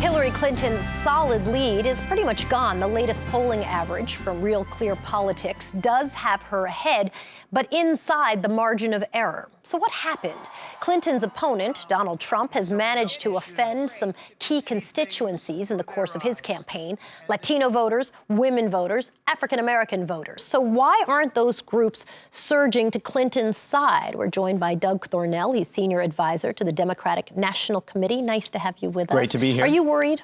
Hillary Clinton's solid lead is pretty much gone. The latest polling average from Real Clear Politics does have her ahead, but inside the margin of error. So what happened? Clinton's opponent, Donald Trump, has managed to offend some key constituencies in the course of his campaign: Latino voters, women voters, African-American voters. So why aren't those groups surging to Clinton's side? We're joined by Doug Thornell. He's senior advisor to the Democratic National Committee. Nice to have you with us. Great to be here. Are you worried?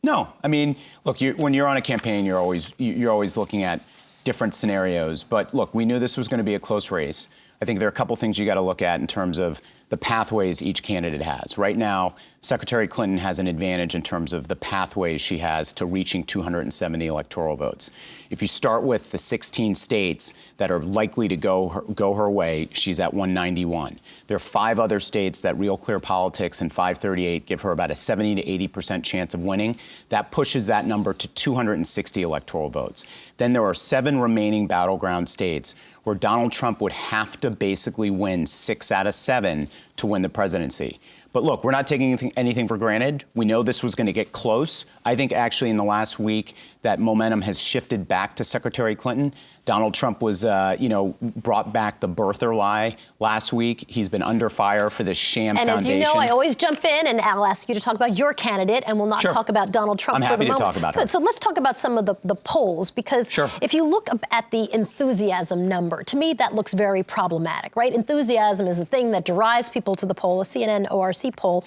No. I mean, look, when you're on a campaign, you're always looking at different scenarios. But look, we knew this was going to be a close race. I think there are a couple things you got to look at in terms of the pathways each candidate has. Right now, Secretary Clinton has an advantage in terms of the pathways she has to reaching 270 electoral votes. If you start with the 16 states that are likely to go her way, she's at 191. There are 5 other states that Real Clear Politics and 538 give her about a 70 to 80% chance of winning. That pushes that number to 260 electoral votes. Then there are 7 remaining battleground states where Donald Trump would have to basically win 6 out of 7 to win the presidency. But look, we're not taking anything for granted. We know this was going to get close. I think actually in the last week that momentum has shifted back to Secretary Clinton. Donald Trump was, brought back the birther lie last week. He's been under fire for this sham foundation. And as you know, I always jump in and I'll ask you to talk about your candidate, and we'll not talk about Donald Trump I'm for happy the moment. to talk about her. So let's talk about some of the polls, because if you look at the enthusiasm number, to me that looks very problematic, right? Enthusiasm is the thing that drives people to the poll. A CNN ORC poll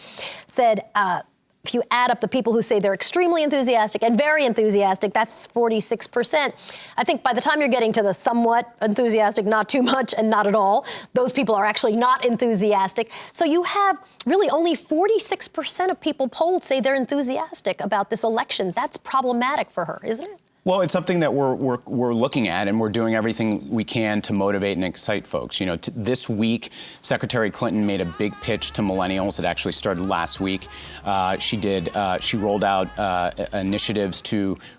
said, if you add up the people who say they're extremely enthusiastic and very enthusiastic, that's 46%. I think by the time you're getting to the somewhat enthusiastic, not too much, and not at all, those people are actually not enthusiastic. So you have really only 46% of people polled say they're enthusiastic about this election. That's problematic for her, isn't it? Well, it's something that we're looking at, and we're doing everything we can to motivate and excite folks. You know, this week, Secretary Clinton made a big pitch to millennials. It actually started last week. She rolled out initiatives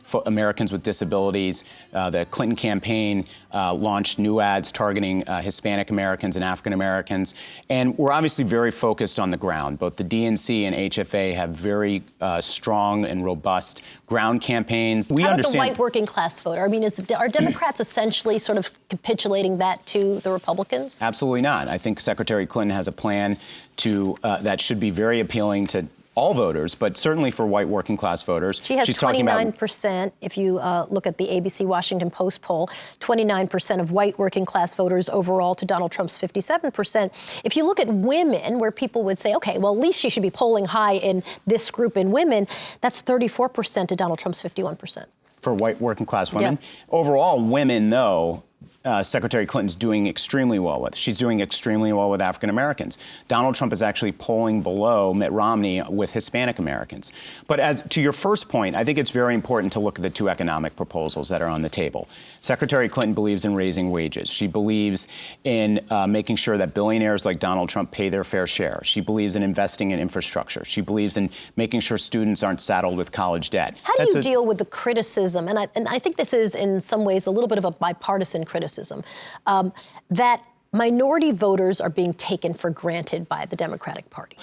for Americans with disabilities. The Clinton campaign launched new ads targeting Hispanic Americans and African Americans. And we're obviously very focused on the ground. Both the DNC and HFA have very strong and robust ground campaigns. We understand. The white working class voter? I mean, are Democrats essentially sort of capitulating that to the Republicans? Absolutely not. I think Secretary Clinton has a plan that should be very appealing to all voters, but certainly for white working class voters. She has 29%. If you look at the ABC Washington Post poll, 29% of white working class voters overall to Donald Trump's 57%. If you look at women, where people would say, okay, well, at least she should be polling high in this group in women, that's 34% to Donald Trump's 51%. For white working class women. Yeah. Overall, women, though, Secretary Clinton's doing extremely well with. She's doing extremely well with African Americans. Donald Trump is actually polling below Mitt Romney with Hispanic Americans. But as to your first point, I think it's very important to look at the 2 economic proposals that are on the table. Secretary Clinton believes in raising wages. She believes in making sure that billionaires like Donald Trump pay their fair share. She believes in investing in infrastructure. She believes in making sure students aren't saddled with college debt. How do you deal with the criticism, and I think this is in some ways a little bit of a bipartisan criticism, that minority voters are being taken for granted by the Democratic Party?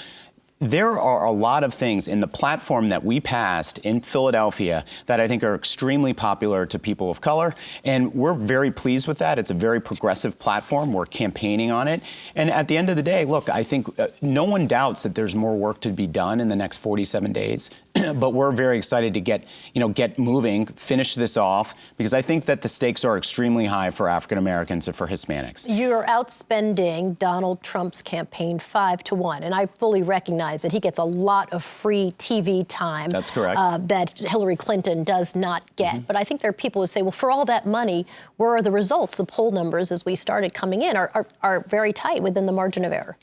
There are a lot of things in the platform that we passed in Philadelphia that I think are extremely popular to people of color, and we're very pleased with that. It's a very progressive platform. We're campaigning on it. And at the end of the day, look, I think no one doubts that there's more work to be done in the next 47 days. But we're very excited to get moving, finish this off, because I think that the stakes are extremely high for African Americans and for Hispanics. You're outspending Donald Trump's campaign 5-1, and I fully recognize that he gets a lot of free TV time. That's correct. That Hillary Clinton does not get. Mm-hmm. But I think there are people who say, well, for all that money, where are the results? The poll numbers, as we started coming in, are very tight within the margin of error.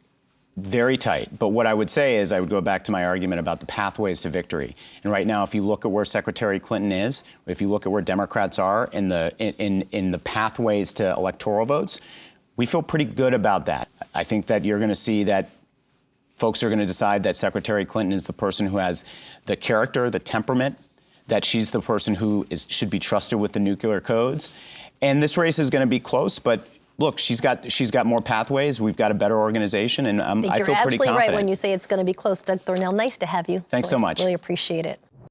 Very tight. But what I would say is I would go back to my argument about the pathways to victory. And right now, if you look at where Secretary Clinton is, if you look at where Democrats are in the pathways to electoral votes, we feel pretty good about that. I think that you're going to see that folks are going to decide that Secretary Clinton is the person who has the character, the temperament, that she's the person who should be trusted with the nuclear codes. And this race is going to be close, but look, she's got more pathways. We've got a better organization, and I feel pretty confident. You're absolutely right when you say it's going to be close, Doug Thornell. Nice to have you. Thanks so much. Really appreciate it.